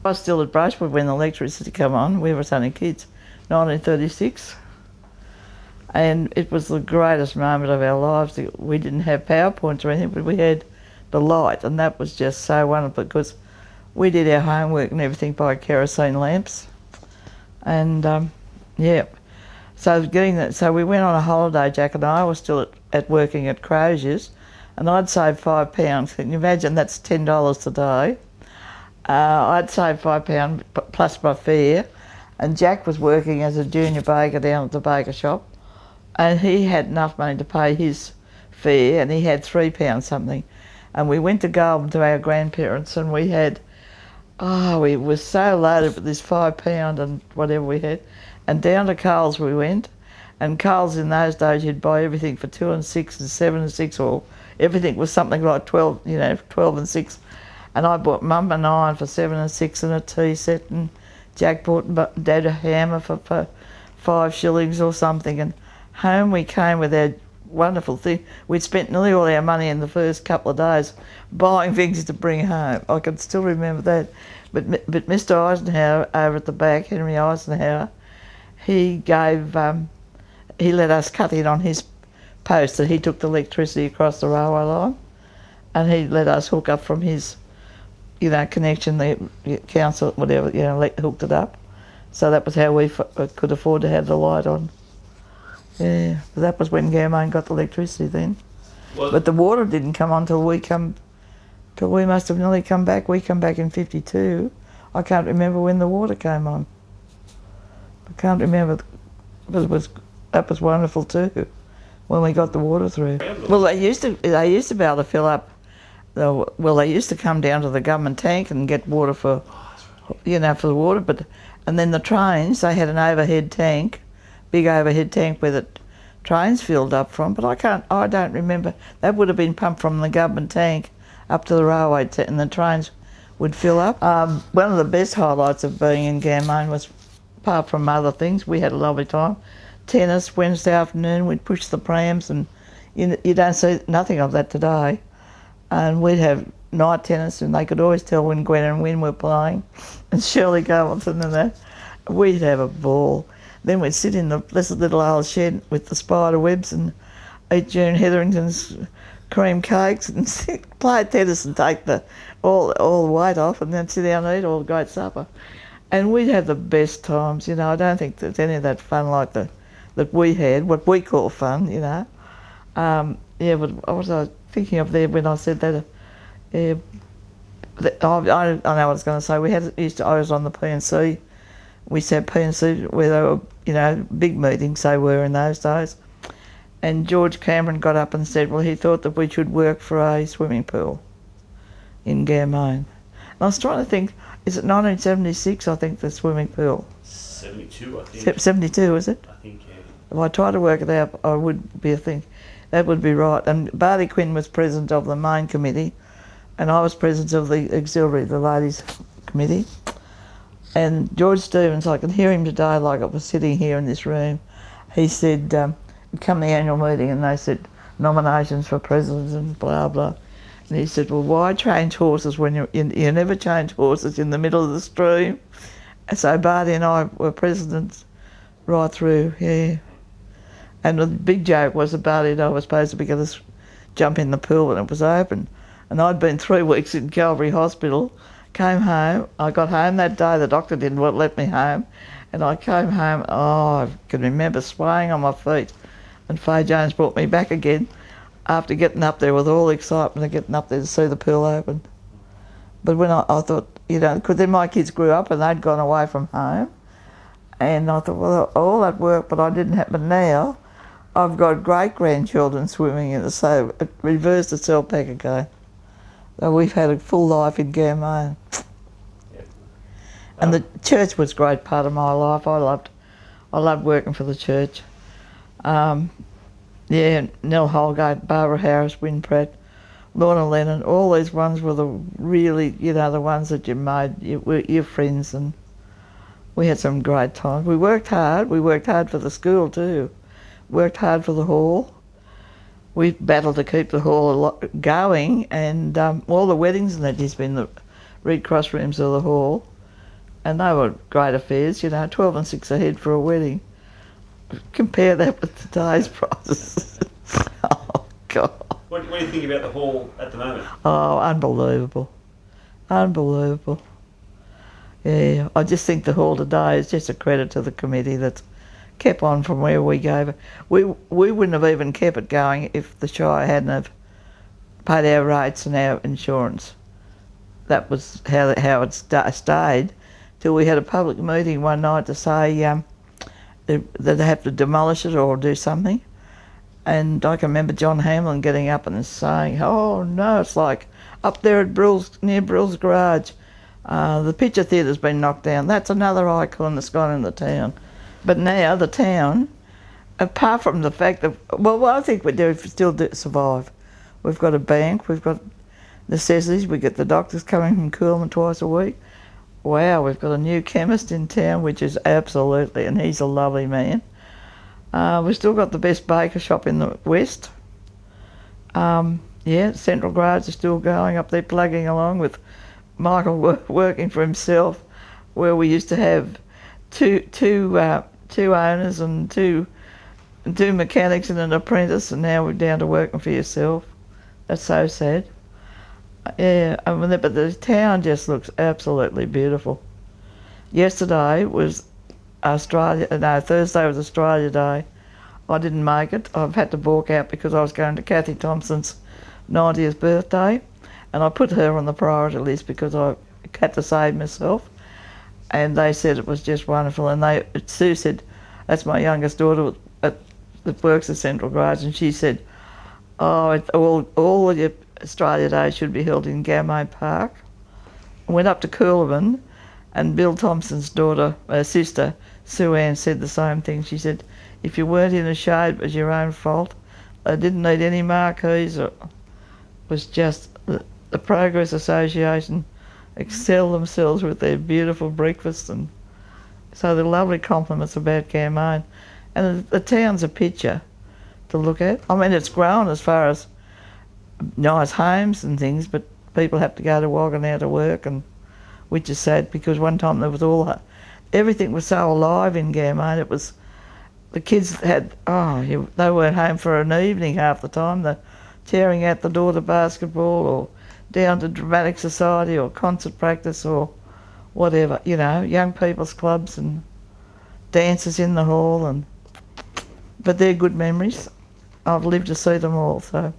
I was still at Brushwood when the electricity came on. We were only kids, 1936. And it was the greatest moment of our lives. We didn't have PowerPoints or anything, but we had the light, and that was just so wonderful because we did our homework and everything by kerosene lamps. And yeah, so getting that, so we went on a holiday, Jack and I was still at working at Crozier's, and I'd saved £5. Can you imagine? That's $10 today. I'd saved £5 plus my fare, and Jack was working as a junior baker down at the baker shop, and he had enough money to pay his fare, and he had £3 something. And we went to Goulburn to our grandparents, and we had, we were so loaded with this £5 and whatever we had. And down to Coles we went, and Coles in those days you'd buy everything for 2 and 6 and 7 and 6, or everything was something like 12, 12 and 6. And I bought Mum an iron for 7 and 6 and a tea set, and Jack bought Dad a hammer for 5 shillings or something. And home we came with our wonderful thing. We'd spent nearly all our money in the first couple of days buying things to bring home. I can still remember that. But Mr. Eisenhower over at the back, Henry Eisenhower, he gave, he let us cut in on his post that he took the electricity across the railway line, and he let us hook up from his, connection, the council, whatever, hooked it up. So that was how we could afford to have the light on. Yeah, that was when Ganmain got the electricity then. But the water didn't come on till we must have nearly come back. We come back in 52. I can't remember when the water came on. I can't remember, but that was wonderful too, when we got the water through. Well, they used to be able to fill up. They used to come down to the government tank and get water for the water. And then the trains, they had an overhead tank, big overhead tank where the trains filled up from. But I don't remember. That would have been pumped from the government tank up to the railway, and the trains would fill up. One of the best highlights of being in Ganmain was, apart from other things, we had a lovely time. Tennis Wednesday afternoon, we'd push the prams, and you don't see nothing of that today. And we'd have night tennis, and they could always tell when Gwen and Wyn were playing, and Shirley Garlington and that. We'd have a ball. Then we'd sit in the blessed little old shed with the spider webs and eat June Hetherington's cream cakes and play tennis and take all the weight off, and then sit down and eat all the great supper. And we'd have the best times, I don't think there's any of that fun like that we had, what we call fun, Yeah, but what was I thinking of there when I said that? I know what I was going to say. I was on the P&C. We said P&C where they were, big meetings they were in those days. And George Cameron got up and said, well, he thought that we should work for a swimming pool in Ganmain. And I was trying to think, is it 1976, I think, the swimming pool? 72, I think. 72, is it? I think, yeah. If I tried to work it out, I would be a thing. That would be right. And Barty Quinn was president of the main committee, and I was president of the auxiliary, the ladies' committee. And George Stevens, I can hear him today like I was sitting here in this room. He said, come the annual meeting, and they said nominations for presidents and blah, blah. And he said, well, why change horses when you never change horses in the middle of the stream? And so Barty and I were presidents right through, yeah. And the big joke was that Barty and I were supposed to be going to jump in the pool when it was open. And I'd been 3 weeks in Calvary Hospital, came home. I got home that day, the doctor didn't want to let me home. And I came home, I can remember swaying on my feet. And Faye Jones brought me back again after getting up there with all the excitement of getting up there to see the pool open. But when I thought, because then my kids grew up and they'd gone away from home. And I thought, well, all that work, but I didn't have, but now I've got great-grandchildren swimming in it, so it reversed itself back again. So we've had a full life in Ganmain. Yep. And the church was a great part of my life. I loved working for the church. Nell Holgate, Barbara Harris, Wyn Pratt, Lorna Lennon, all these ones were the really, the ones that you made, your friends, and we had some great times. We worked hard. We worked hard for the school too. Worked hard for the hall. We battled to keep the hall going, and all the weddings and that has been the Red Cross rooms of the hall. And they were great affairs, you know, 12 and 6 a head for a wedding. Compare that with today's prices. Oh, God. What do you think about the hall at the moment? Oh, unbelievable. Unbelievable. Yeah, I just think the hall today is just a credit to the committee that's kept on from where we gave it. We wouldn't have even kept it going if the Shire hadn't have paid our rates and our insurance. That was how it stayed till we had a public meeting one night to say they'd have to demolish it or do something. And I can remember John Hamlin getting up and saying, "Oh no, it's like up there at near Brill's garage. The picture theatre's been knocked down. That's another icon that's gone in the town." But now the town, apart from the fact that, well, I think we do still survive. We've got a bank, we've got necessities, we get the doctors coming from Coolamon twice a week. Wow, we've got a new chemist in town, which is absolutely, and he's a lovely man. We've still got the best baker shop in the west. Yeah, Central Garage is still going up there, plugging along with Michael working for himself, where we used to have two owners and two mechanics and an apprentice, and now we're down to working for yourself. That's so sad. Yeah, I mean, but the town just looks absolutely beautiful. Yesterday was Thursday was Australia Day. I didn't make it. I've had to walk out because I was going to Kathy Thompson's 90th birthday, and I put her on the priority list because I had to save myself. And they said it was just wonderful. And Sue said, that's my youngest daughter that works at Central Garage, and she said, "Oh, all of your Australia Day should be held in Ganmain Park." I went up to Coolamon, and Bill Thompson's daughter, sister, Sue Ann, said the same thing. She said, if you weren't in the shade, it was your own fault. They didn't need any marquees. It was just the Progress Association excel themselves with their beautiful breakfast, and so the lovely compliments about Ganmain. And the town's a picture to look at. I mean, it's grown as far as nice homes and things, but people have to go to Wagga now to work, and which is sad because one time there was everything was so alive in Ganmain. It was, the kids had, they weren't home for an evening half the time. They're tearing out the door to basketball or down to dramatic society or concert practice or whatever, you know, young people's clubs and dances in the hall, but they're good memories. I've lived to see them all, so